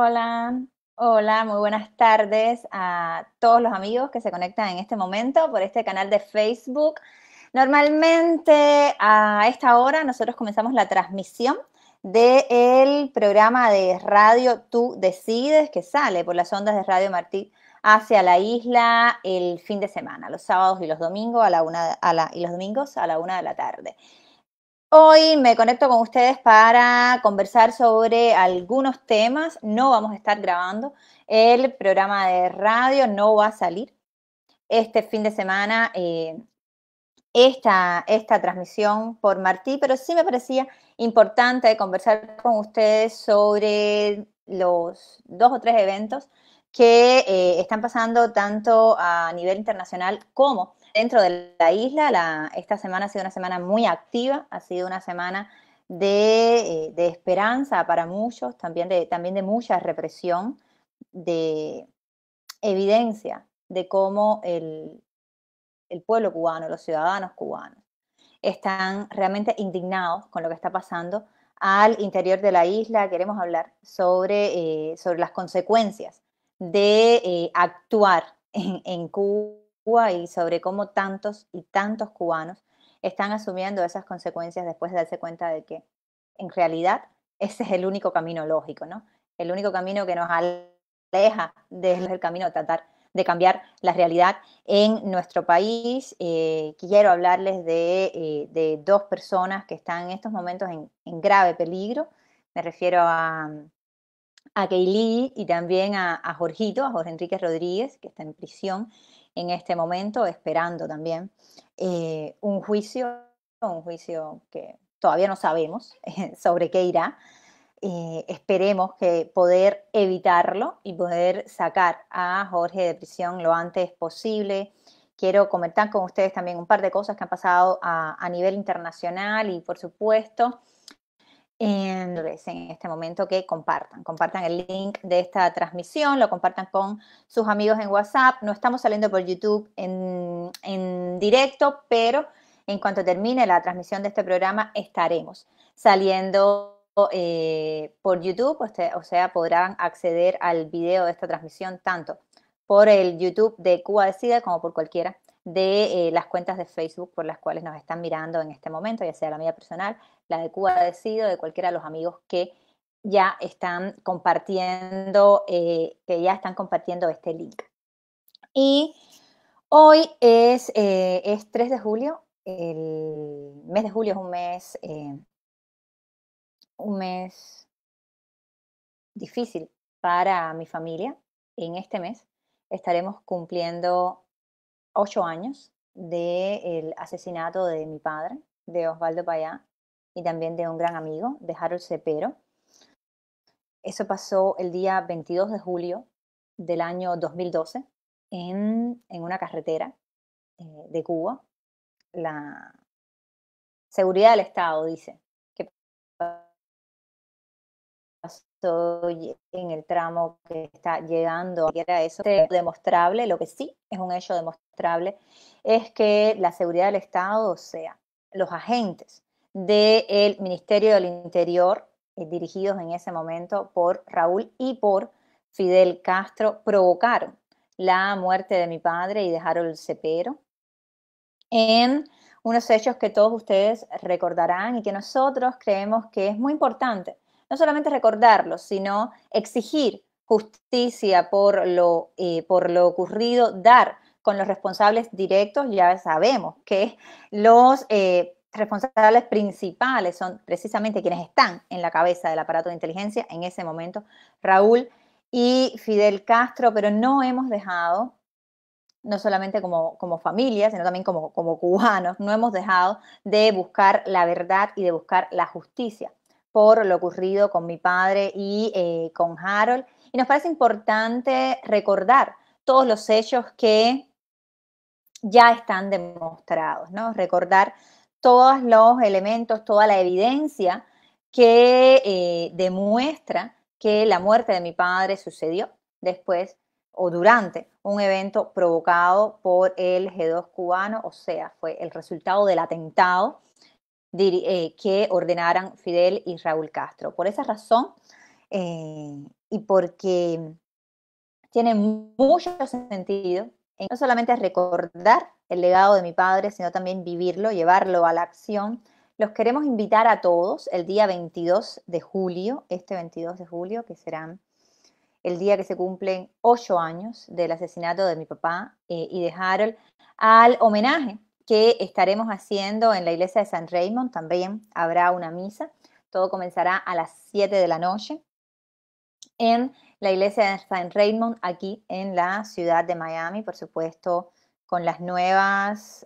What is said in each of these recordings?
Hola, hola, muy buenas tardes a todos los amigos que se conectan en este momento por este canal de Facebook. Normalmente a esta hora nosotros comenzamos la transmisión del programa de radio Tú Decides, que sale por las ondas de Radio Martí hacia la isla el fin de semana, los sábados y los domingos y los domingos a la 1 de la tarde. Hoy me conecto con ustedes para conversar sobre algunos temas. No vamos a estar grabando el programa de radio, no va a salir este fin de semana esta transmisión por Martí, pero sí me parecía importante conversar con ustedes sobre los 2 o 3 eventos que están pasando tanto a nivel internacional como dentro de la isla. Esta semana ha sido una semana muy activa, ha sido una semana de esperanza para muchos, también de mucha represión, de evidencia de cómo el pueblo cubano, los ciudadanos cubanos, están realmente indignados con lo que está pasando al interior de la isla. Queremos hablar sobre las consecuencias de actuar en Cuba y sobre cómo tantos y tantos cubanos están asumiendo esas consecuencias después de darse cuenta de que en realidad ese es el único camino lógico, ¿no? El único camino que nos aleja del camino de tratar de cambiar la realidad en nuestro país. Quiero hablarles de 2 personas que están en estos momentos en grave peligro. Me refiero a Kaylee y también a Jorgito, a Jorge Enrique Rodríguez, que está en prisión en este momento, esperando también un juicio que todavía no sabemos sobre qué irá. Esperemos que poder evitarlo y poder sacar a Jorge de prisión lo antes posible. Quiero comentar con ustedes también un par de cosas que han pasado a nivel internacional y, por supuesto, en este momento que compartan el link de esta transmisión, lo compartan con sus amigos en WhatsApp. No estamos saliendo por YouTube en directo, pero en cuanto termine la transmisión de este programa estaremos saliendo por YouTube, o sea, podrán acceder al video de esta transmisión tanto por el YouTube de Cuba Decide como por cualquiera de las cuentas de Facebook por las cuales nos están mirando en este momento, ya sea la mía personal, la de Cuba Decido, de cualquiera de los amigos que ya están compartiendo este link. Y hoy es 3 de julio. El mes de julio es un mes difícil para mi familia. En este mes estaremos cumpliendo 8 años del asesinato de mi padre, de Osvaldo Payá, y también de un gran amigo, de Harold Cepero. Eso pasó el día 22 de julio del año 2012 en una carretera de Cuba. La seguridad del Estado dice que pasó en el tramo que está llegando, que era eso demostrable. Lo que sí es un hecho demostrable es que la seguridad del Estado, o sea, los agentes del Ministerio del Interior, dirigidos en ese momento por Raúl y por Fidel Castro, provocaron la muerte de mi padre y de Harold Cepero en unos hechos que todos ustedes recordarán y que nosotros creemos que es muy importante no solamente recordarlos, sino exigir justicia por lo ocurrido, dar con los responsables directos. Ya sabemos que los responsables principales son precisamente quienes están en la cabeza del aparato de inteligencia en ese momento, Raúl y Fidel Castro, pero no hemos dejado, no solamente como familia, sino también como cubanos, no hemos dejado de buscar la verdad y de buscar la justicia por lo ocurrido con mi padre y con Harold. Y nos parece importante recordar todos los hechos que ya están demostrados, ¿no? Recordar todos los elementos, toda la evidencia que demuestra que la muerte de mi padre sucedió después o durante un evento provocado por el G2 cubano, o sea, fue el resultado del atentado que ordenaran Fidel y Raúl Castro. Por esa razón, y porque tiene mucho sentido no solamente recordar el legado de mi padre, sino también vivirlo, llevarlo a la acción. Los queremos invitar a todos el día 22 de julio, este 22 de julio, que será el día que se cumplen 8 años del asesinato de mi papá y de Harold, al homenaje que estaremos haciendo en la iglesia de San Raymond. También habrá una misa. Todo comenzará a las 7 de la noche en la iglesia de San Raymond, aquí en la ciudad de Miami, por supuesto, con las nuevas,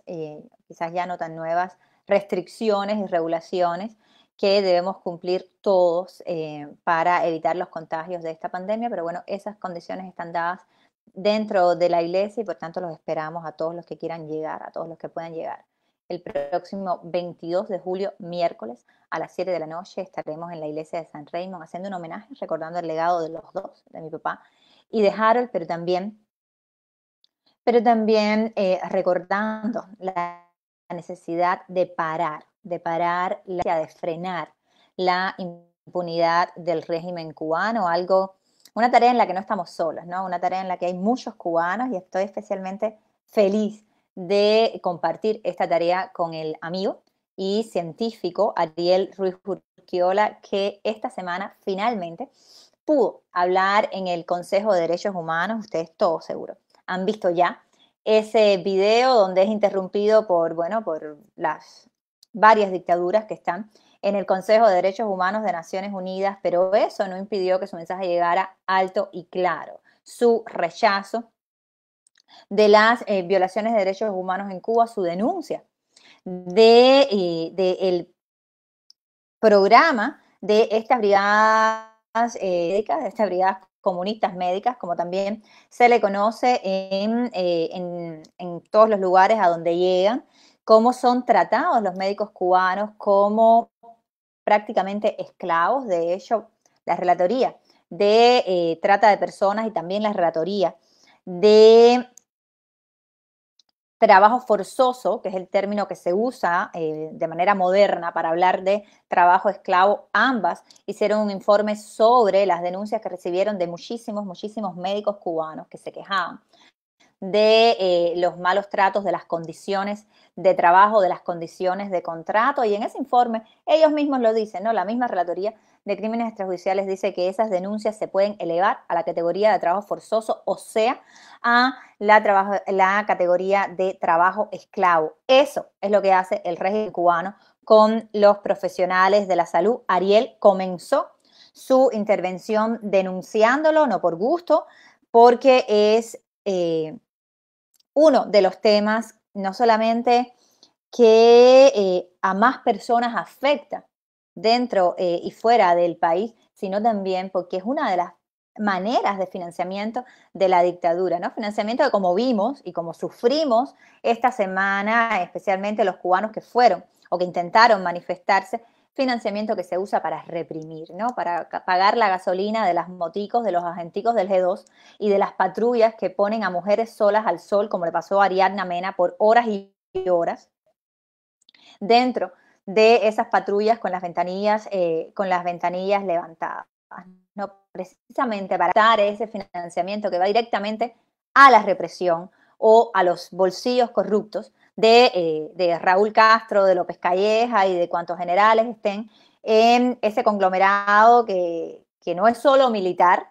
quizás ya no tan nuevas, restricciones y regulaciones que debemos cumplir todos para evitar los contagios de esta pandemia, pero bueno, esas condiciones están dadas dentro de la iglesia y por tanto los esperamos a todos los que quieran llegar, a todos los que puedan llegar. El próximo 22 de julio, miércoles, a las 7 de la noche, estaremos en la iglesia de San Raymond haciendo un homenaje, recordando el legado de los dos, de mi papá y de Harold, pero también recordando la necesidad de parar, de frenar la impunidad del régimen cubano, una tarea en la que no estamos solos, ¿no? Una tarea en la que hay muchos cubanos y estoy especialmente feliz de compartir esta tarea con el amigo y científico Ariel Ruiz Urquiola, que esta semana finalmente pudo hablar en el Consejo de Derechos Humanos. Ustedes todos seguro han visto ya ese video donde es interrumpido por las varias dictaduras que están en el Consejo de Derechos Humanos de Naciones Unidas, pero eso no impidió que su mensaje llegara alto y claro. Su rechazo de las violaciones de derechos humanos en Cuba, su denuncia del programa de estas brigadas médicas, de estas brigadas comunistas médicas, como también se le conoce en todos los lugares a donde llegan, cómo son tratados los médicos cubanos como prácticamente esclavos. De hecho, la relatoría de trata de personas y también la relatoría de trabajo forzoso, que es el término que se usa de manera moderna para hablar de trabajo esclavo, ambas hicieron un informe sobre las denuncias que recibieron de muchísimos médicos cubanos que se quejaban de los malos tratos, de las condiciones de trabajo, de las condiciones de contrato, y en ese informe ellos mismos lo dicen, ¿no? La misma Relatoría de Crímenes Extrajudiciales dice que esas denuncias se pueden elevar a la categoría de trabajo forzoso, o sea, a la categoría de trabajo esclavo. Eso es lo que hace el régimen cubano con los profesionales de la salud. Ariel comenzó su intervención denunciándolo, no por gusto, porque es uno de los temas no solamente que a más personas afecta dentro y fuera del país, sino también porque es una de las maneras de financiamiento de la dictadura, ¿no? Financiamiento que, como vimos y como sufrimos esta semana, especialmente los cubanos que fueron o que intentaron manifestarse, financiamiento que se usa para reprimir, ¿no? Para pagar la gasolina de las moticos, de los agenticos del G2 y de las patrullas que ponen a mujeres solas al sol, como le pasó a Ariadna Mena por horas y horas, dentro de esas patrullas con las ventanillas levantadas, ¿no? Precisamente para dar ese financiamiento que va directamente a la represión o a los bolsillos corruptos de Raúl Castro, de López Calleja y de cuantos generales estén en ese conglomerado que no es solo militar,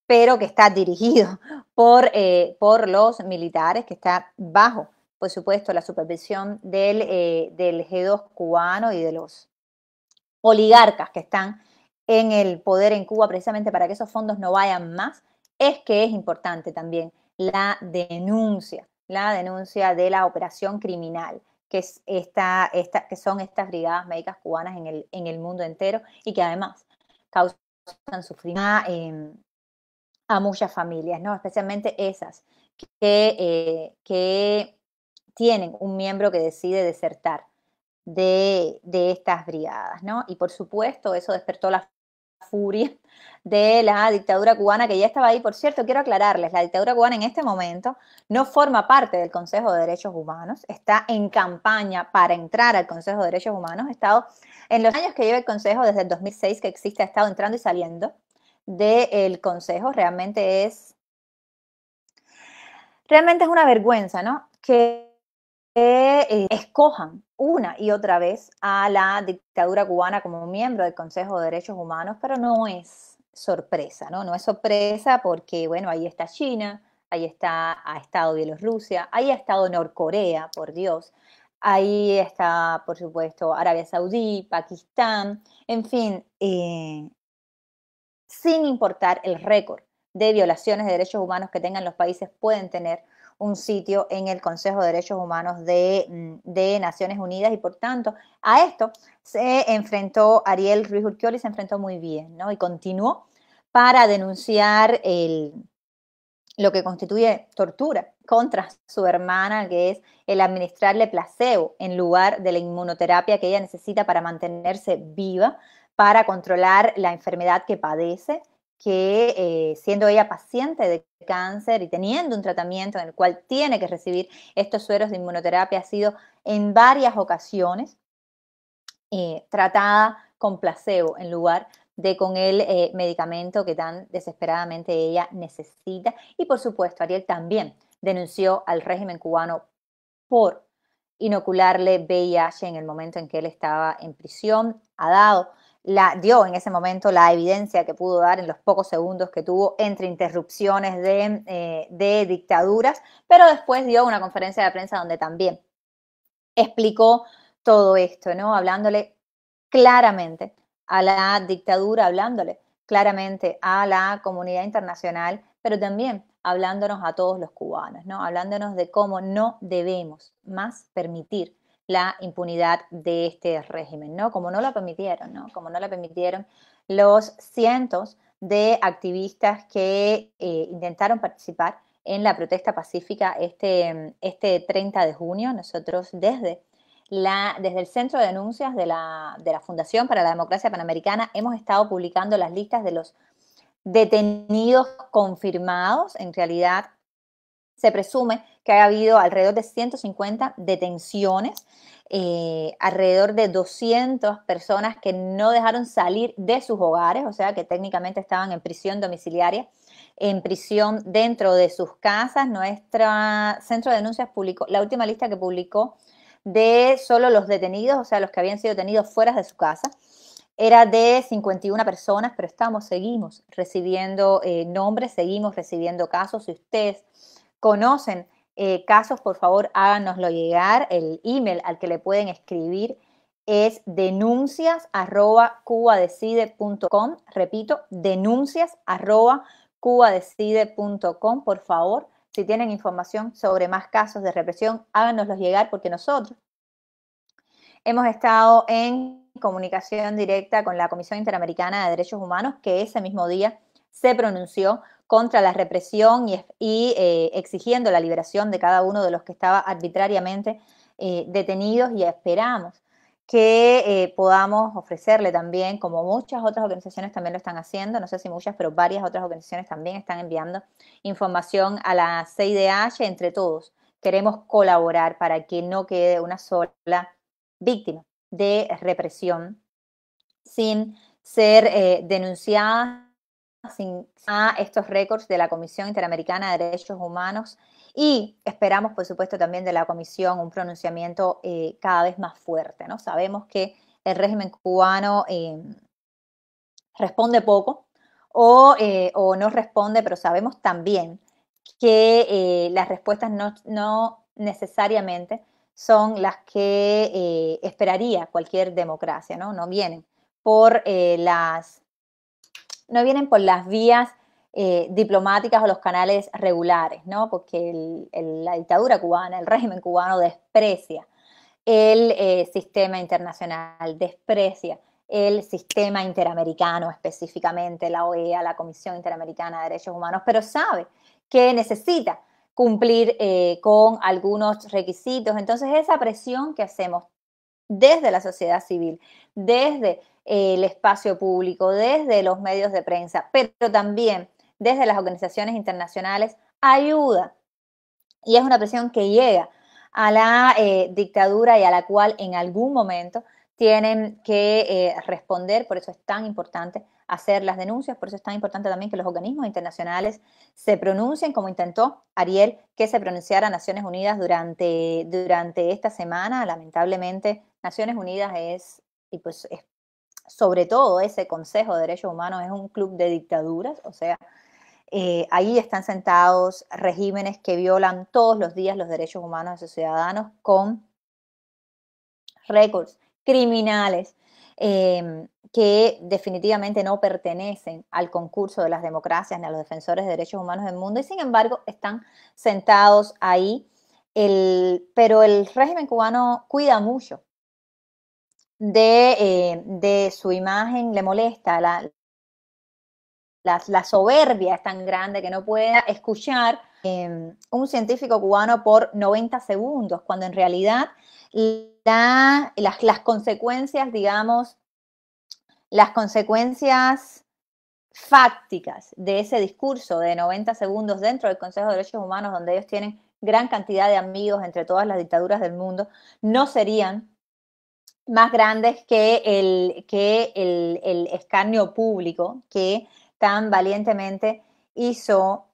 pero que está dirigido por los militares, que está bajo, por supuesto, la supervisión del G2 cubano y de los oligarcas que están en el poder en Cuba, precisamente para que esos fondos no vayan más. Es que es importante también la denuncia de la operación criminal, que es que son estas brigadas médicas cubanas en el mundo entero, y que además causan sufrimiento a muchas familias, ¿no? Especialmente esas que tienen un miembro que decide desertar de estas brigadas, ¿no? Y por supuesto eso despertó la furia de la dictadura cubana, que ya estaba ahí. Por cierto, quiero aclararles, la dictadura cubana en este momento no forma parte del Consejo de Derechos Humanos, está en campaña para entrar al Consejo de Derechos Humanos. Ha estado, en los años que lleva el Consejo, desde el 2006 que existe, ha estado entrando y saliendo del Consejo. Realmente es una vergüenza, ¿no? Que escojan una y otra vez a la dictadura cubana como miembro del Consejo de Derechos Humanos, pero no es sorpresa, ¿no? No es sorpresa porque, bueno, ahí está China, ha estado Bielorrusia, ahí ha estado Norcorea, por Dios, ahí está, por supuesto, Arabia Saudí, Pakistán, en fin, sin importar el récord de violaciones de derechos humanos que tengan los países, pueden tener un sitio en el Consejo de Derechos Humanos de Naciones Unidas, y por tanto a esto se enfrentó Ariel Ruiz Urquioli, se enfrentó muy bien, ¿no? Y continuó para denunciar lo que constituye tortura contra su hermana, que es el administrarle placebo en lugar de la inmunoterapia que ella necesita para mantenerse viva, para controlar la enfermedad que padece, que siendo ella paciente de cáncer y teniendo un tratamiento en el cual tiene que recibir estos sueros de inmunoterapia, ha sido en varias ocasiones tratada con placebo en lugar de con el medicamento que tan desesperadamente ella necesita. Y por supuesto, Ariel también denunció al régimen cubano por inocularle VIH en el momento en que él estaba en prisión. Dio en ese momento la evidencia que pudo dar en los pocos segundos que tuvo entre interrupciones de dictaduras, pero después dio una conferencia de prensa donde también explicó todo esto, ¿no? Hablándole claramente a la dictadura, hablándole claramente a la comunidad internacional, pero también hablándonos a todos los cubanos, ¿no? Hablándonos de cómo no debemos más permitir la impunidad de este régimen, ¿no? Como no la permitieron, ¿no? Como no la permitieron los cientos de activistas que intentaron participar en la protesta pacífica este 30 de junio. Nosotros desde el Centro de Denuncias de la Fundación para la Democracia Panamericana hemos estado publicando las listas de los detenidos confirmados. En realidad se presume que ha habido alrededor de 150 detenciones, alrededor de 200 personas que no dejaron salir de sus hogares, o sea que técnicamente estaban en prisión domiciliaria, en prisión dentro de sus casas. Nuestro Centro de Denuncias publicó, la última lista que publicó de solo los detenidos, o sea, los que habían sido detenidos fuera de su casa, era de 51 personas, pero seguimos recibiendo nombres, seguimos recibiendo casos. Si ustedes conocen casos, por favor, háganoslo llegar. El email al que le pueden escribir es denuncias@cubadecide.com. Repito, denuncias@cubadecide.com. Por favor, si tienen información sobre más casos de represión, háganoslos llegar, porque nosotros hemos estado en comunicación directa con la Comisión Interamericana de Derechos Humanos, que ese mismo día se pronunció contra la represión y exigiendo la liberación de cada uno de los que estaba arbitrariamente detenidos, y esperamos que podamos ofrecerle también, como muchas otras organizaciones también lo están haciendo, no sé si muchas, pero varias otras organizaciones también están enviando información a la CIDH. Entre todos queremos colaborar para que no quede una sola víctima de represión sin ser denunciada, sin a estos récords de la Comisión Interamericana de Derechos Humanos, y esperamos, por supuesto, también de la Comisión un pronunciamiento cada vez más fuerte, ¿no? Sabemos que el régimen cubano responde poco o no responde, pero sabemos también que las respuestas no necesariamente son las que esperaría cualquier democracia, ¿no? No vienen por las vías diplomáticas o los canales regulares, ¿no? Porque la dictadura cubana, el régimen cubano desprecia el sistema internacional, desprecia el sistema interamericano, específicamente la OEA, la Comisión Interamericana de Derechos Humanos, pero sabe que necesita cumplir con algunos requisitos. Entonces, esa presión que hacemos desde la sociedad civil, desde el espacio público, desde los medios de prensa, pero también desde las organizaciones internacionales, ayuda, y es una presión que llega a la dictadura, y a la cual en algún momento tienen que responder, por eso es tan importante hacer las denuncias, por eso es tan importante también que los organismos internacionales se pronuncien, como intentó Ariel que se pronunciara Naciones Unidas durante esta semana. Lamentablemente, Naciones Unidas es sobre todo ese Consejo de Derechos Humanos, es un club de dictaduras, o sea, ahí están sentados regímenes que violan todos los días los derechos humanos de sus ciudadanos con récords criminales que definitivamente no pertenecen al concurso de las democracias ni a los defensores de derechos humanos del mundo, y sin embargo están sentados ahí. Pero el régimen cubano cuida mucho de su imagen, le molesta, la soberbia es tan grande que no pueda escuchar un científico cubano por 90 segundos, cuando en realidad las consecuencias, digamos, las consecuencias fácticas de ese discurso de 90 segundos dentro del Consejo de Derechos Humanos, donde ellos tienen gran cantidad de amigos entre todas las dictaduras del mundo, no serían más grandes que el escarnio público que tan valientemente hizo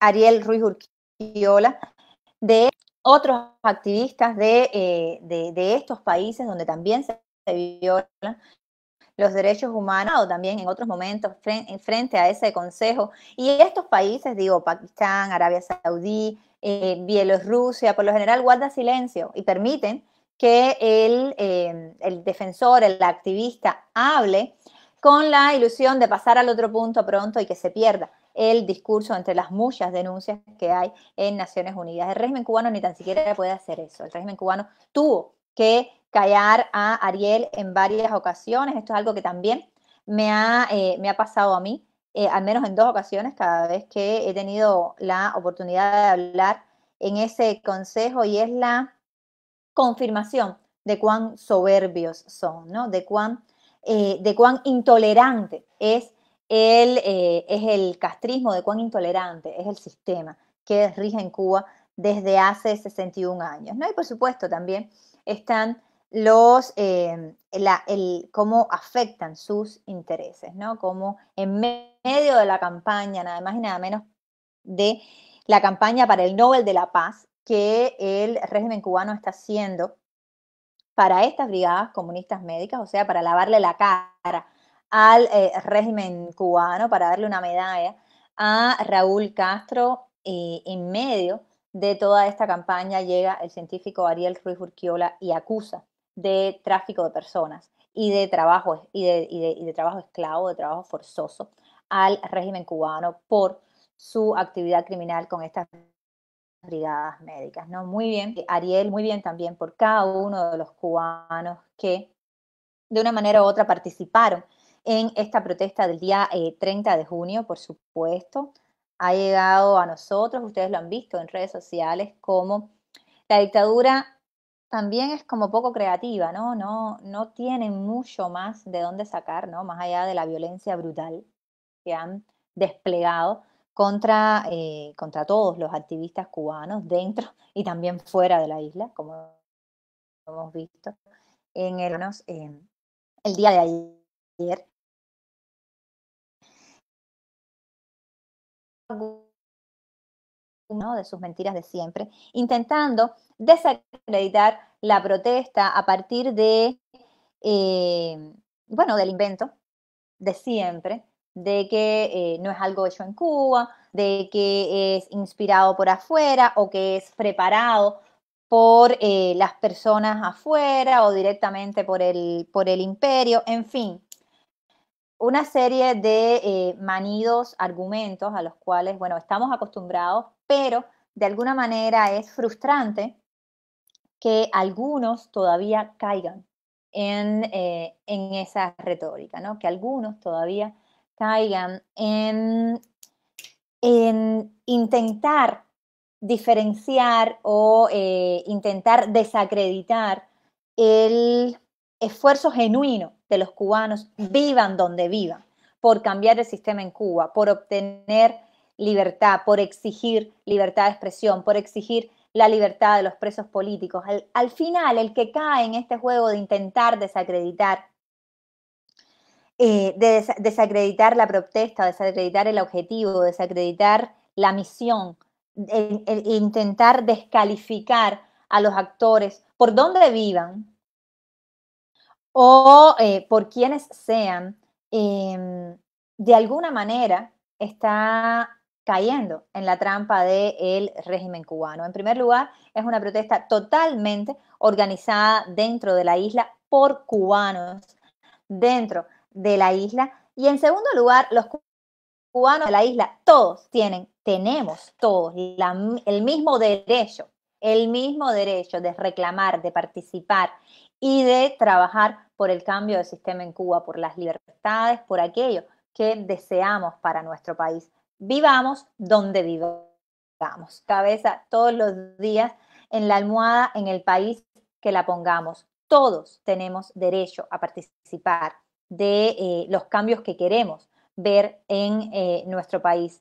Ariel Ruiz Urquiola de otros activistas de estos países donde también se violan los derechos humanos, o también en otros momentos frente a ese consejo. Y estos países, digo, Pakistán, Arabia Saudí, Bielorrusia, por lo general guarda silencio y permiten que el defensor, el activista, hable con la ilusión de pasar al otro punto pronto y que se pierda el discurso entre las muchas denuncias que hay en Naciones Unidas. El régimen cubano ni tan siquiera puede hacer eso. El régimen cubano tuvo que callar a Ariel en varias ocasiones. Esto es algo que también me ha pasado a mí, al menos en 2 ocasiones, cada vez que he tenido la oportunidad de hablar en ese consejo, y es la confirmación de cuán soberbios son, ¿no? De cuán intolerante es el castrismo, de cuán intolerante es el sistema que rige en Cuba desde hace 61 años, ¿no? Y por supuesto también están cómo afectan sus intereses, ¿no? Como en medio de la campaña, nada más y nada menos, de la campaña para el Nobel de la Paz que el régimen cubano está haciendo para estas brigadas comunistas médicas, o sea, para lavarle la cara al régimen cubano, para darle una medalla a Raúl Castro. En medio de toda esta campaña llega el científico Ariel Ruiz Urquiola y acusa de tráfico de personas y de trabajo, de trabajo esclavo, de trabajo forzoso al régimen cubano por su actividad criminal con estas brigadas médicas, ¿no? Muy bien, Ariel, muy bien también por cada uno de los cubanos que de una manera u otra participaron en esta protesta del día 30 de junio, por supuesto. Ha llegado a nosotros, ustedes lo han visto en redes sociales, como la dictadura también es como poco creativa, ¿no? No tienen mucho más de dónde sacar, ¿no? Más allá de la violencia brutal que han desplegado contra todos los activistas cubanos dentro y también fuera de la isla, como hemos visto el día de ayer. ¿No? De sus mentiras de siempre, intentando desacreditar la protesta a partir del invento de siempre, de que no es algo hecho en Cuba, de que es inspirado por afuera o que es preparado por las personas afuera o directamente por el imperio, en fin, una serie de manidos argumentos a los cuales, bueno, estamos acostumbrados, pero de alguna manera es frustrante que algunos todavía caigan en esa retórica, ¿no? Que algunos todavía caigan en intentar diferenciar o intentar desacreditar el esfuerzo genuino de los cubanos, vivan donde vivan, por cambiar el sistema en Cuba, por obtener libertad, por exigir libertad de expresión, por exigir la libertad de los presos políticos. Al final, el que cae en este juego de intentar desacreditar, desacreditar la protesta, desacreditar el objetivo, desacreditar la misión, intentar descalificar a los actores por donde vivan o por quienes sean, de alguna manera está cayendo en la trampa del régimen cubano. En primer lugar, es una protesta totalmente organizada dentro de la isla por cubanos dentro de la isla. Y en segundo lugar, los cubanos de la isla, todos tenemos todos el mismo derecho de reclamar, de participar y de trabajar por el cambio de sistema en Cuba, por las libertades, por aquello que deseamos para nuestro país. Vivamos donde vivamos. Cabeza todos los días en la almohada, en el país que la pongamos. Todos tenemos derecho a participar de los cambios que queremos ver en nuestro país.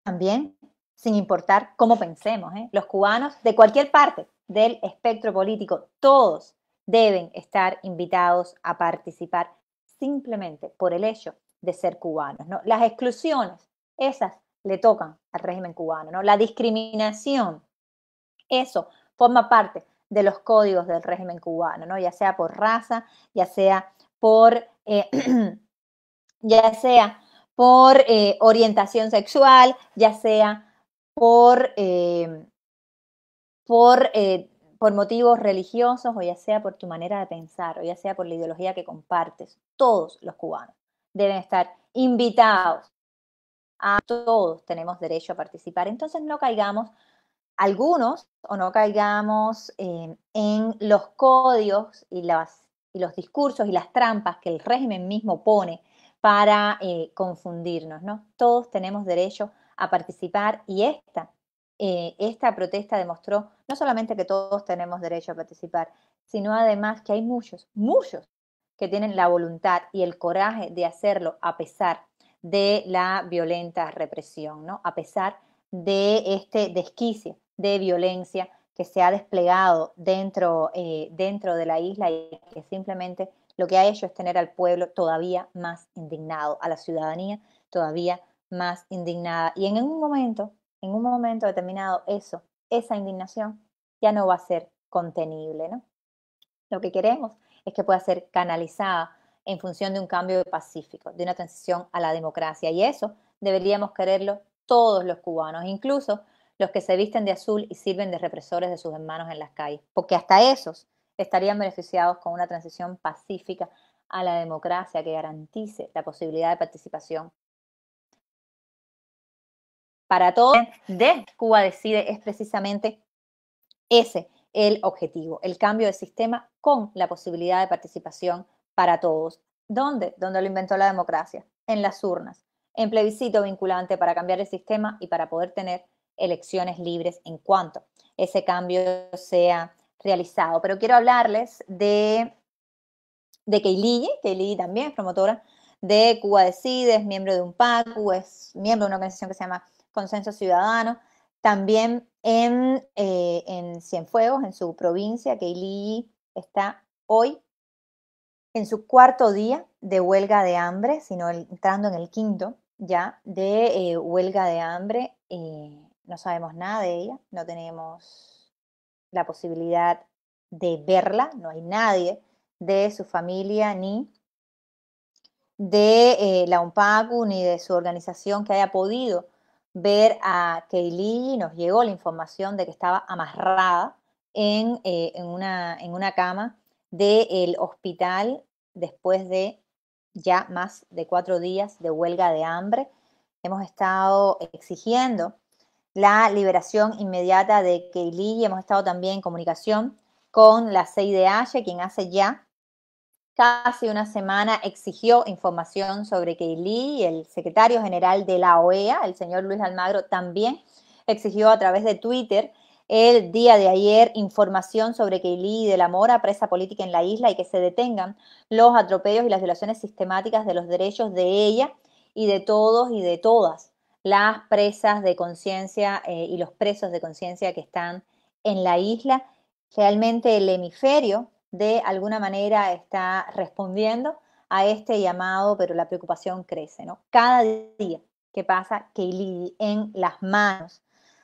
También, sin importar cómo pensemos, los cubanos de cualquier parte del espectro político, todos deben estar invitados a participar simplemente por el hecho de ser cubanos, ¿no? Las exclusiones, esas le tocan al régimen cubano, ¿no? La discriminación, eso forma parte de los códigos del régimen cubano, ¿no? Ya sea por raza, ya sea por, ya sea por orientación sexual, ya sea por, por motivos religiosos, o ya sea por tu manera de pensar, o ya sea por la ideología que compartes. Todos los cubanos deben estar invitados. A todos tenemos derecho a participar. Entonces no caigamos algunos o no caigamos en los códigos y los discursos y las trampas que el régimen mismo pone para confundirnos, ¿no? Todos tenemos derecho a participar y esta protesta demostró no solamente que todos tenemos derecho a participar, sino además que hay muchos, muchos que tienen la voluntad y el coraje de hacerlo a pesar de la violenta represión, ¿no? A pesar de este desquicio de violencia que se ha desplegado dentro de la isla y que simplemente lo que ha hecho es tener al pueblo todavía más indignado, a la ciudadanía todavía más indignada. Y en un momento determinado, esa indignación ya no va a ser contenible, ¿no? Lo que queremos es que pueda ser canalizada en función de un cambio pacífico, de una transición a la democracia. Y eso deberíamos quererlo todos los cubanos, incluso los que se visten de azul y sirven de represores de sus hermanos en las calles, porque hasta esos estarían beneficiados con una transición pacífica a la democracia que garantice la posibilidad de participación para todos. De Cuba Decide es precisamente ese el objetivo, el cambio de sistema con la posibilidad de participación para todos. ¿Dónde? Donde lo inventó la democracia, en las urnas, en plebiscito vinculante para cambiar el sistema y para poder tener elecciones libres en cuanto ese cambio sea realizado. Pero quiero hablarles de Keilí también es promotora de Cuba Decide, es miembro de un PACU, es miembro de una organización que se llama Consenso Ciudadano, también en Cienfuegos, en su provincia. Keilí está hoy en su cuarto día de huelga de hambre, sino entrando en el quinto ya de huelga de hambre. No sabemos nada de ella, no tenemos la posibilidad de verla, no hay nadie de su familia ni de la UNPACU ni de su organización que haya podido ver a Keilí. Nos llegó la información de que estaba amarrada en una cama del hospital después de ya más de 4 días de huelga de hambre. Hemos estado exigiendo la liberación inmediata de Keilí y hemos estado también en comunicación con la CIDH, quien hace ya casi una semana exigió información sobre Keilí, y el secretario general de la OEA, el señor Luis Almagro, también exigió a través de Twitter el día de ayer información sobre Keilí de la Mora, presa política en la isla, y que se detengan los atropellos y las violaciones sistemáticas de los derechos de ella y de todos y de todas las presas de conciencia y los presos de conciencia que están en la isla. Realmente el hemisferio de alguna manera está respondiendo a este llamado, pero la preocupación crece, ¿no? Cada día que pasa, Kaylee en las manos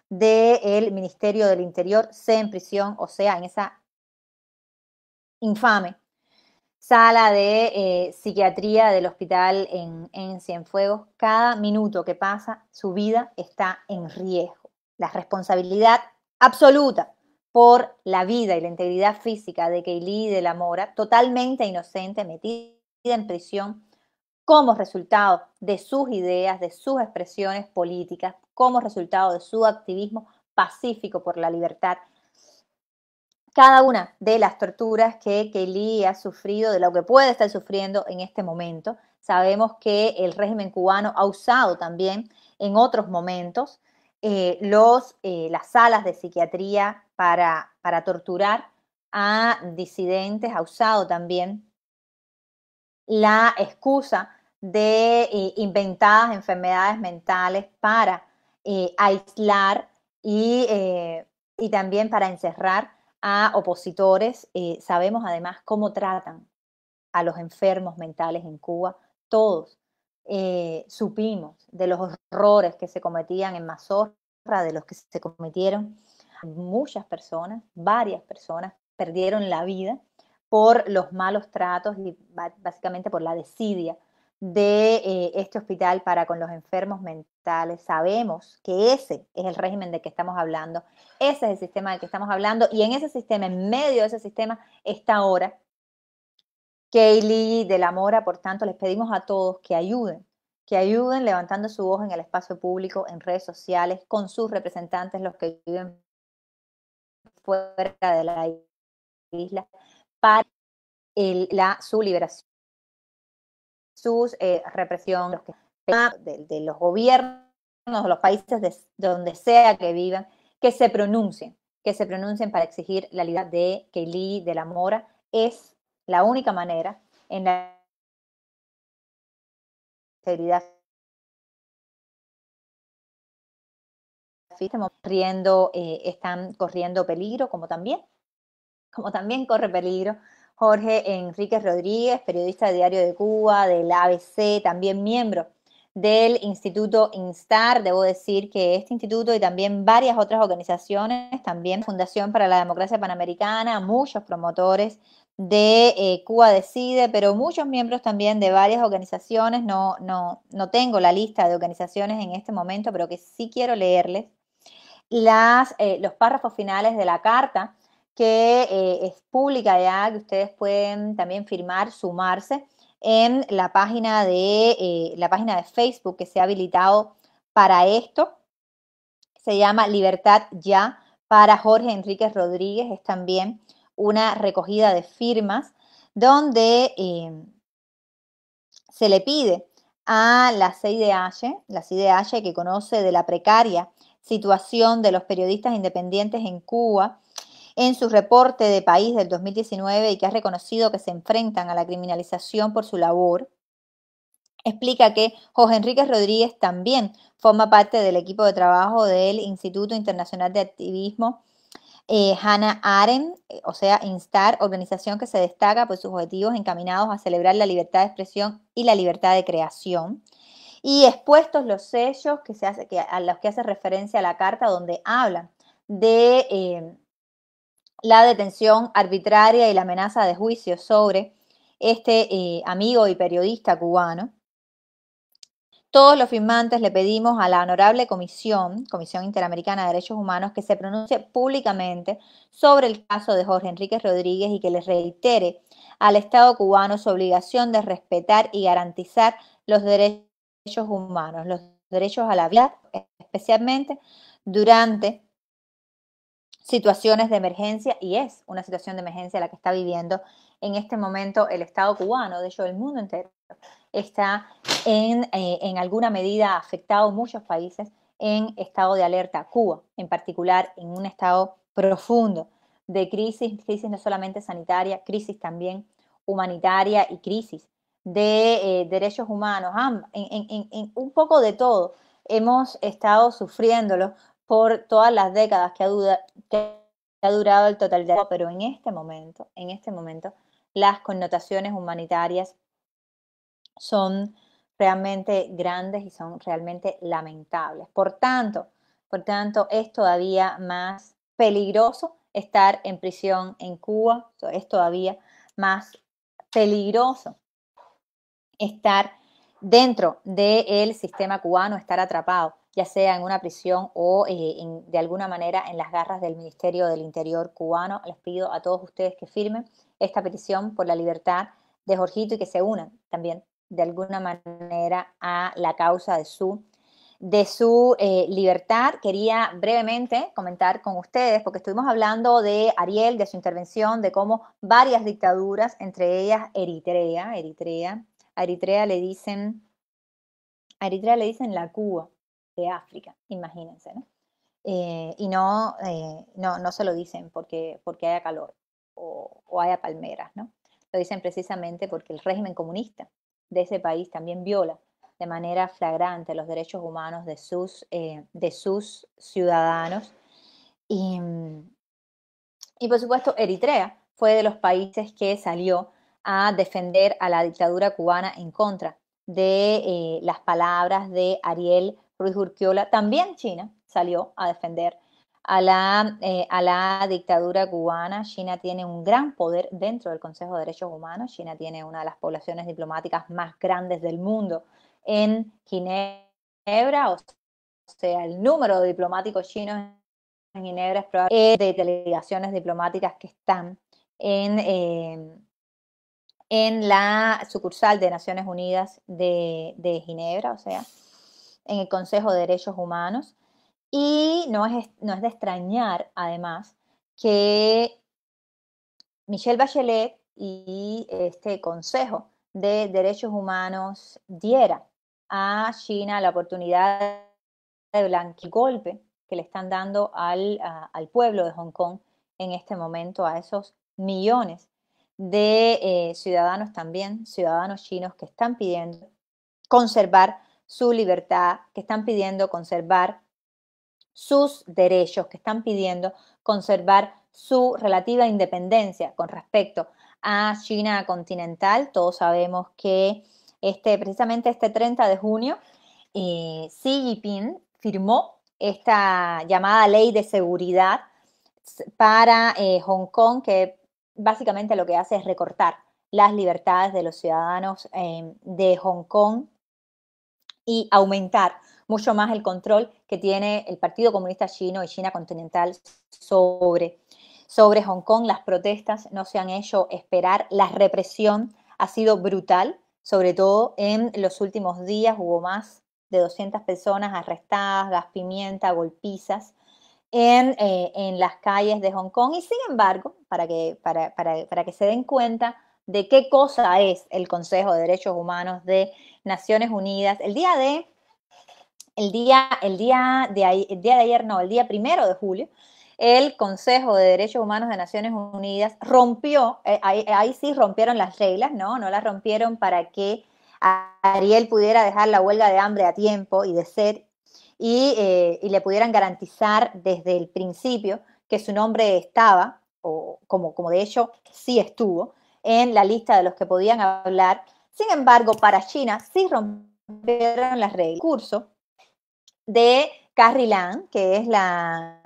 del Ministerio del Interior, sea en prisión o sea en esa infame sala de psiquiatría del hospital en Cienfuegos, cada minuto que pasa, su vida está en riesgo. La responsabilidad absoluta por la vida y la integridad física de Kaylee de la Mora, totalmente inocente, metida en prisión, como resultado de sus ideas, de sus expresiones políticas, como resultado de su activismo pacífico por la libertad. Cada una de las torturas que Kaylee ha sufrido, de lo que puede estar sufriendo en este momento. Sabemos que el régimen cubano ha usado también en otros momentos las salas de psiquiatría para torturar a disidentes, ha usado también la excusa de inventadas enfermedades mentales para aislar y también para encerrar a opositores. Sabemos además cómo tratan a los enfermos mentales en Cuba. Todos supimos de los horrores que se cometían en Mazorra, de los que se cometieron. Muchas personas, varias personas, perdieron la vida por los malos tratos y básicamente por la desidia de este hospital para con los enfermos mentales. Sabemos que ese es el régimen del que estamos hablando, ese es el sistema del que estamos hablando, y en ese sistema, en medio de ese sistema, está ahora Kaylee de la Mora. Por tanto, les pedimos a todos que ayuden levantando su voz en el espacio público, en redes sociales, con sus representantes, los que viven fuera de la isla, para su liberación, sus represión, de los gobiernos, de los países de donde sea que vivan, que se pronuncien para exigir la libertad de Kaylee de la Mora. Es la única manera en la integridad están corriendo peligro, como también corre peligro Jorge Enríquez Rodríguez, periodista de Diario de Cuba, del ABC, también miembro del Instituto Instar. Debo decir que este instituto y también varias otras organizaciones, también Fundación para la Democracia Panamericana, muchos promotores de Cuba Decide, pero muchos miembros también de varias organizaciones. No tengo la lista de organizaciones en este momento, pero que sí quiero leerles los párrafos finales de la carta, que es pública ya, que ustedes pueden también firmar, sumarse en la página de Facebook que se ha habilitado para esto. Se llama Libertad Ya, para Jorge Enríquez Rodríguez. Es también una recogida de firmas donde se le pide a la CIDH, que conoce de la precaria situación de los periodistas independientes en Cuba, en su reporte de país del 2019, y que ha reconocido que se enfrentan a la criminalización por su labor, explica que Jorge Enríquez Rodríguez también forma parte del equipo de trabajo del Instituto Internacional de Activismo Hannah Arendt, o sea, Instar, organización que se destaca por sus objetivos encaminados a celebrar la libertad de expresión y la libertad de creación. Y expuestos los sellos a los que hace referencia a la carta, donde hablan de la detención arbitraria y la amenaza de juicio sobre este amigo y periodista cubano. Todos los firmantes le pedimos a la Honorable Comisión Interamericana de Derechos Humanos, que se pronuncie públicamente sobre el caso de Jorge Enríquez Rodríguez y que les reitere al Estado cubano su obligación de respetar y garantizar los derechos humanos, los derechos a la vida, especialmente durante situaciones de emergencia, y es una situación de emergencia la que está viviendo en este momento el Estado cubano. De hecho, el mundo entero está en alguna medida afectado, muchos países en estado de alerta. Cuba, en particular, en un estado profundo de crisis no solamente sanitaria, crisis también humanitaria y crisis de derechos humanos. En un poco de todo hemos estado sufriéndolo por todas las décadas que ha durado el total de, pero en este momento, las connotaciones humanitarias son realmente grandes y son realmente lamentables. Por tanto, es todavía más peligroso estar en prisión en Cuba, es todavía más peligroso estar dentro del sistema cubano, estar atrapado, ya sea en una prisión o de alguna manera en las garras del Ministerio del Interior cubano. Les pido a todos ustedes que firmen esta petición por la libertad de Jorgito y que se unan también de alguna manera a la causa de su libertad. Quería brevemente comentar con ustedes, porque estuvimos hablando de Ariel, de su intervención, de cómo varias dictaduras, entre ellas a Eritrea le dicen la Cuba de África, imagínense, ¿no? Y no se lo dicen porque haya calor o haya palmeras, ¿no? Lo dicen precisamente porque el régimen comunista de ese país también viola de manera flagrante los derechos humanos de sus ciudadanos. Y, y por supuesto, Eritrea fue de los países que salió a defender a la dictadura cubana en contra de las palabras de Ariel Ruiz Urquiola. También China salió a defender a la dictadura cubana. China tiene un gran poder dentro del Consejo de Derechos Humanos. China tiene una de las poblaciones diplomáticas más grandes del mundo en Ginebra, o sea, el número de diplomáticos chinos en Ginebra es probable, de delegaciones diplomáticas que están en la sucursal de Naciones Unidas de Ginebra, o sea, en el Consejo de Derechos Humanos. Y no es de extrañar, además, que Michelle Bachelet y este Consejo de Derechos Humanos diera a China la oportunidad de blanquigolpe que le están dando al pueblo de Hong Kong en este momento, a esos millones de ciudadanos también, ciudadanos chinos que están pidiendo conservar su libertad, que están pidiendo conservar sus derechos, que están pidiendo conservar su relativa independencia con respecto a China continental. Todos sabemos que precisamente este 30 de junio, Xi Jinping firmó esta llamada ley de seguridad para Hong Kong, que básicamente lo que hace es recortar las libertades de los ciudadanos de Hong Kong y aumentar mucho más el control que tiene el Partido Comunista Chino y China continental sobre Hong Kong. Las protestas no se han hecho esperar, la represión ha sido brutal, sobre todo en los últimos días hubo más de 200 personas arrestadas, gas pimienta, golpizas en las calles de Hong Kong. Y sin embargo, para que se den cuenta de qué cosa es el Consejo de Derechos Humanos de Naciones Unidas, el día de ayer, no, el día 1 de julio, el Consejo de Derechos Humanos de Naciones Unidas rompió, ahí sí rompieron las reglas, ¿no? No las rompieron para que Ariel pudiera dejar la huelga de hambre a tiempo y de sed y le pudieran garantizar desde el principio que su nombre estaba, o como de hecho sí estuvo, en la lista de los que podían hablar. Sin embargo, para China sí rompieron las reglas. El curso de Carrie Lam, que es la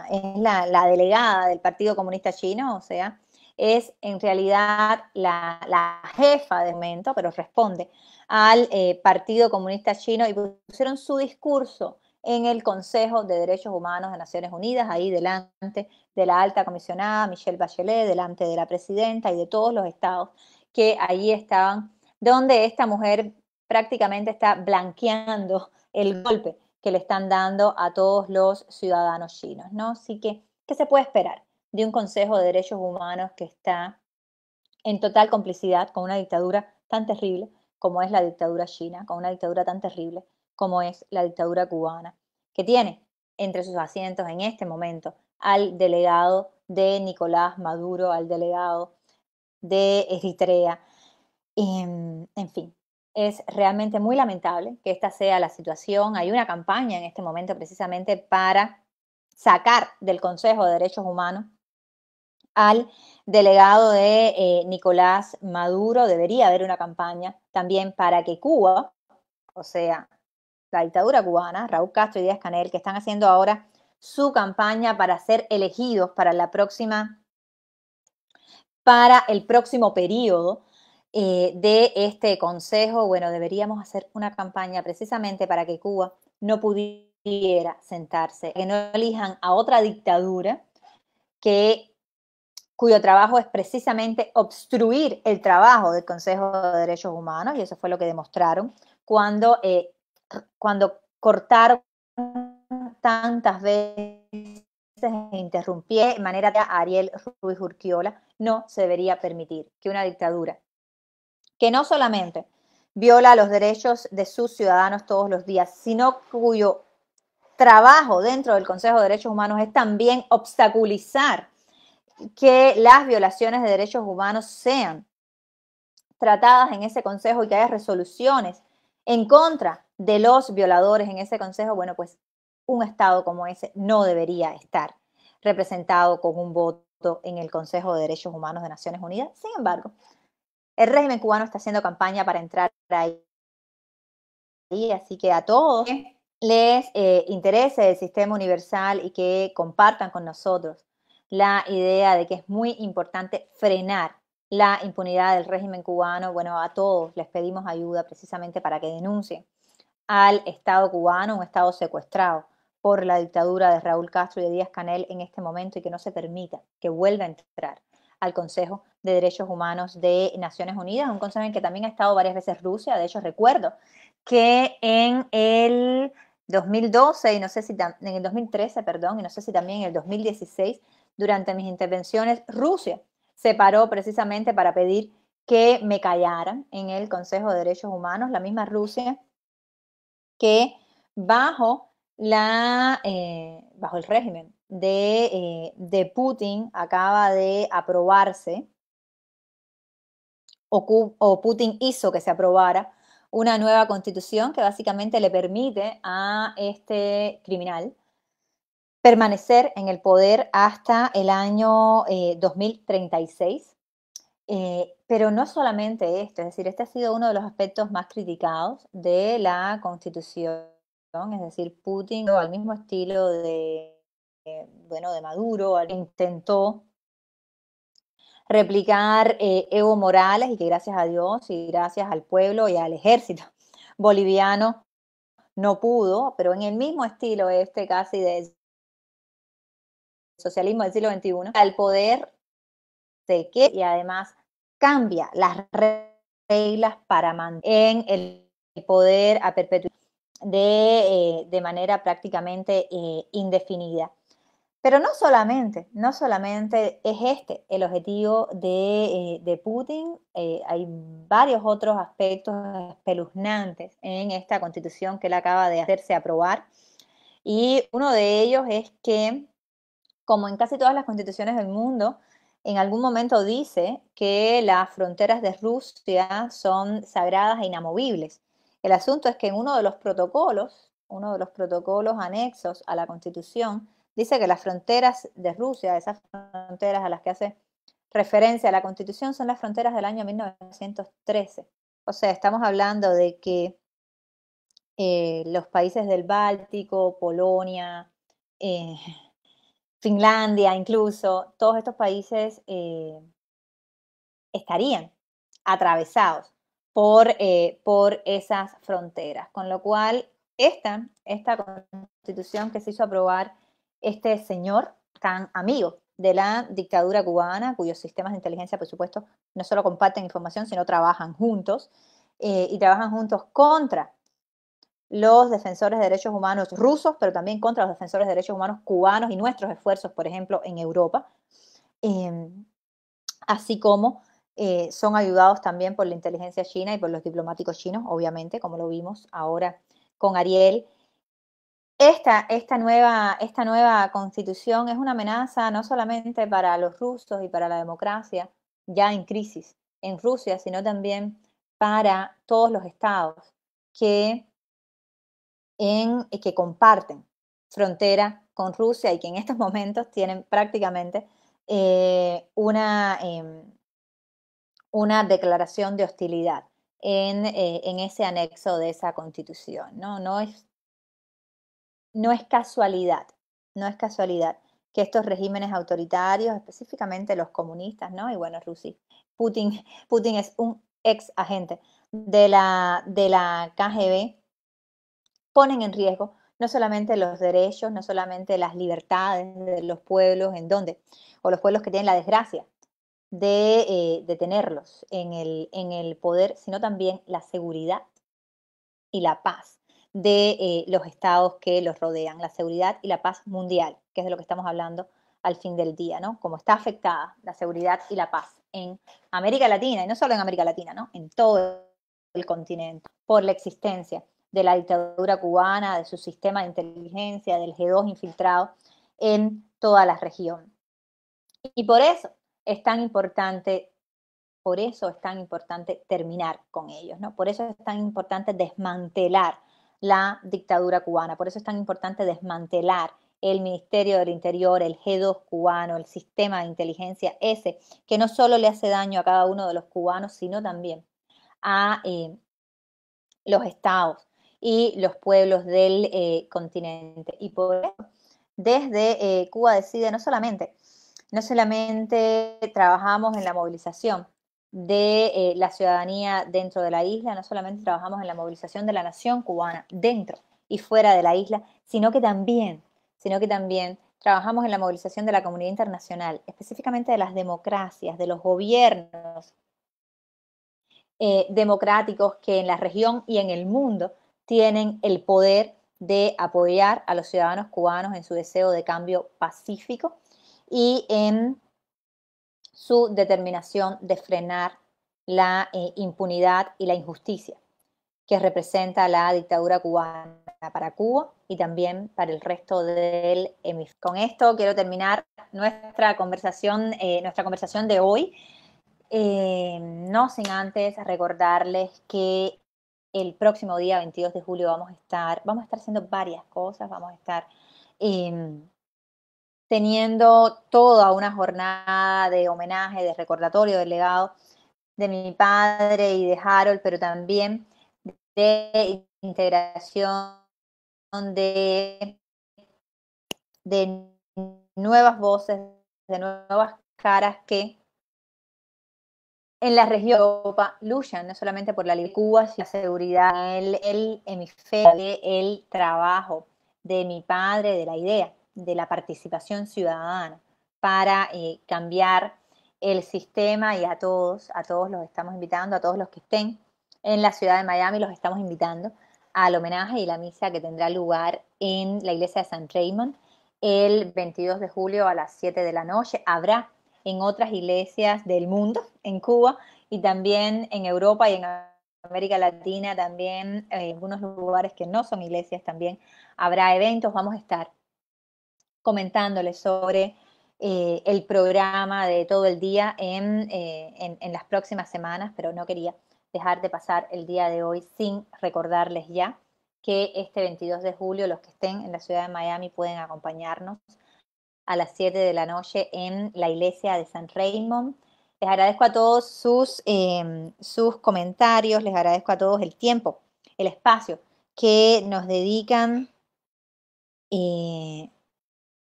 delegada del Partido Comunista Chino, o sea, es en realidad la jefa de momento, pero responde al Partido Comunista Chino, y pusieron su discurso en el Consejo de Derechos Humanos de Naciones Unidas, ahí delante de la alta comisionada Michelle Bachelet, delante de la presidenta y de todos los estados que allí estaban, donde esta mujer prácticamente está blanqueando el golpe que le están dando a todos los ciudadanos chinos, ¿no? Así que, ¿qué se puede esperar de un Consejo de Derechos Humanos que está en total complicidad con una dictadura tan terrible como es la dictadura china, con una dictadura tan terrible como es la dictadura cubana, que tiene entre sus asientos en este momento al delegado de Nicolás Maduro, al delegado de Eritrea, en fin, es realmente muy lamentable que esta sea la situación. Hay una campaña en este momento precisamente para sacar del Consejo de Derechos Humanos al delegado de Nicolás Maduro, debería haber una campaña también para que Cuba, o sea, la dictadura cubana, Raúl Castro y Díaz-Canel, que están haciendo ahora su campaña para ser elegidos para el próximo periodo de este consejo, bueno, deberíamos hacer una campaña precisamente para que Cuba no pudiera sentarse, que no elijan a otra dictadura cuyo trabajo es precisamente obstruir el trabajo del Consejo de Derechos Humanos, y eso fue lo que demostraron cuando cortaron tantas veces e interrumpieron de manera que Ariel Ruiz Urquiola no se debería permitir que una dictadura que no solamente viola los derechos de sus ciudadanos todos los días, sino cuyo trabajo dentro del Consejo de Derechos Humanos es también obstaculizar que las violaciones de derechos humanos sean tratadas en ese consejo y que haya resoluciones en contra de los violadores en ese consejo, bueno, pues un Estado como ese no debería estar representado con un voto en el Consejo de Derechos Humanos de Naciones Unidas. Sin embargo, el régimen cubano está haciendo campaña para entrar ahí, así que a todos les interese el sistema universal y que compartan con nosotros la idea de que es muy importante frenar la impunidad del régimen cubano. Bueno, a todos les pedimos ayuda precisamente para que denuncien al Estado cubano, un Estado secuestrado por la dictadura de Raúl Castro y de Díaz-Canel en este momento, y que no se permita que vuelva a entrar al Consejo de Derechos Humanos de Naciones Unidas, un consejo en que también ha estado varias veces Rusia. De hecho, recuerdo que en el 2012 y no sé si en el 2013, perdón, y no sé si también en el 2016, durante mis intervenciones, Rusia se paró precisamente para pedir que me callaran en el Consejo de Derechos Humanos, la misma Rusia que bajo bajo el régimen de Putin acaba de aprobarse, o Putin hizo que se aprobara una nueva constitución que básicamente le permite a este criminal permanecer en el poder hasta el año 2036. Pero no solamente esto, es decir, este ha sido uno de los aspectos más criticados de la Constitución, es decir, Putin, al mismo estilo de Maduro, intentó replicar Evo Morales, y que gracias a Dios y gracias al pueblo y al ejército boliviano no pudo, pero en el mismo estilo casi de socialismo del siglo XXI, al poder se queda y además cambia las reglas para mantener en el poder a perpetuidad de manera prácticamente indefinida. Pero no solamente es este el objetivo de Putin, hay varios otros aspectos espeluznantes en esta constitución que él acaba de hacerse aprobar, y uno de ellos es que, como en casi todas las constituciones del mundo, en algún momento dice que las fronteras de Rusia son sagradas e inamovibles. El asunto es que en uno de los protocolos anexos a la Constitución, dice que las fronteras de Rusia, esas fronteras a las que hace referencia a la Constitución, son las fronteras del año 1913. O sea, estamos hablando de que los países del Báltico, Polonia, eh, Finlandia incluso, todos estos países estarían atravesados por esas fronteras. Con lo cual, esta constitución que se hizo aprobar este señor tan amigo de la dictadura cubana, cuyos sistemas de inteligencia, por supuesto, no solo comparten información, sino trabajan juntos, y trabajan juntos contra los defensores de derechos humanos rusos, pero también contra los defensores de derechos humanos cubanos y nuestros esfuerzos, por ejemplo, en Europa, así como son ayudados también por la inteligencia china y por los diplomáticos chinos, obviamente, como lo vimos ahora con Ariel. Esta nueva constitución es una amenaza no solamente para los rusos y para la democracia ya en crisis en Rusia, sino también para todos los estados que que comparten frontera con Rusia y que en estos momentos tienen prácticamente una declaración de hostilidad en ese anexo de esa constitución, ¿no? No es casualidad, no es casualidad que estos regímenes autoritarios, específicamente los comunistas, ¿no? Y bueno, Putin, Putin es un ex agente de la KGB, ponen en riesgo no solamente los derechos, no solamente las libertades de los pueblos, o los pueblos que tienen la desgracia de tenerlos en el poder, sino también la seguridad y la paz de los estados que los rodean, la seguridad y la paz mundial, que es de lo que estamos hablando al fin del día, ¿no? Cómo está afectada la seguridad y la paz en América Latina, y no solo en América Latina, ¿no? En todo el continente, por la existencia de la dictadura cubana, de su sistema de inteligencia, del G2 infiltrado en toda la región. Y por eso es tan importante terminar con ellos, ¿no? Por eso es tan importante desmantelar la dictadura cubana, por eso es tan importante desmantelar el Ministerio del Interior, el G2 cubano, el sistema de inteligencia ese, que no solo le hace daño a cada uno de los cubanos, sino también a los estados y los pueblos del continente. Y por eso, desde Cuba decide no solamente trabajamos en la movilización de la ciudadanía dentro de la isla, no solamente trabajamos en la movilización de la nación cubana dentro y fuera de la isla, sino que también trabajamos en la movilización de la comunidad internacional, específicamente de las democracias, de los gobiernos democráticos que en la región y en el mundo tienen el poder de apoyar a los ciudadanos cubanos en su deseo de cambio pacífico y en su determinación de frenar la impunidad y la injusticia que representa la dictadura cubana para Cuba y también para el resto del hemisferio. Con esto quiero terminar nuestra conversación de hoy. No sin antes recordarles que el próximo día 22 de julio vamos a estar haciendo varias cosas, vamos a estar eh, teniendo toda una jornada de homenaje, de recordatorio del legado de mi padre y de Harold, pero también de integración de, de nuevas voces, de nuevas caras que en la región de Europa luchan no solamente por la libertad de Cuba, sino la seguridad, el hemisferio, el trabajo de mi padre, de la idea de la participación ciudadana para cambiar el sistema y a todos los estamos invitando, a todos los que estén en la ciudad de Miami, los estamos invitando al homenaje y la misa que tendrá lugar en la iglesia de San Raymond el 22 de julio a las 7 de la noche. Habrá en otras iglesias del mundo, en Cuba y también en Europa y en América Latina, también en algunos lugares que no son iglesias, también habrá eventos. Vamos a estar comentándoles sobre el programa de todo el día en las próximas semanas, pero no quería dejar de pasar el día de hoy sin recordarles ya que este 22 de julio los que estén en la ciudad de Miami pueden acompañarnos a las 7 de la noche en la iglesia de San Raymond. Les agradezco a todos sus comentarios, les agradezco a todos el tiempo, el espacio que nos dedican.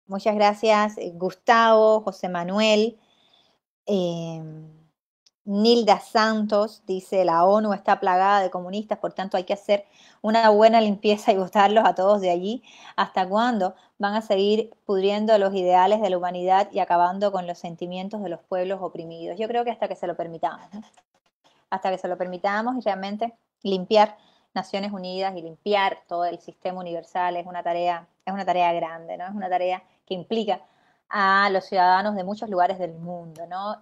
Muchas gracias, Gustavo, José Manuel. Eh, Nilda Santos dice, la ONU está plagada de comunistas, por tanto hay que hacer una buena limpieza y votarlos a todos de allí. ¿Hasta cuándo van a seguir pudriendo los ideales de la humanidad y acabando con los sentimientos de los pueblos oprimidos? Yo creo que hasta que se lo permitamos, ¿no? Hasta que se lo permitamos y realmente limpiar Naciones Unidas y limpiar todo el sistema universal es una tarea grande, ¿no? Es una tarea que implica a los ciudadanos de muchos lugares del mundo, ¿no?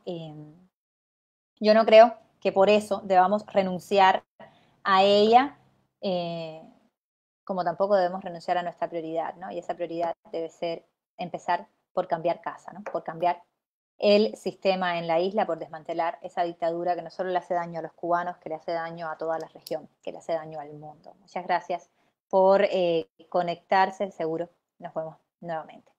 Yo no creo que por eso debamos renunciar a ella, eh, como tampoco debemos renunciar a nuestra prioridad, ¿no? Y esa prioridad debe ser empezar por cambiar casa, ¿no? Por cambiar el sistema en la isla, por desmantelar esa dictadura que no solo le hace daño a los cubanos, que le hace daño a toda la región, que le hace daño al mundo. Muchas gracias por conectarse, seguro nos vemos nuevamente.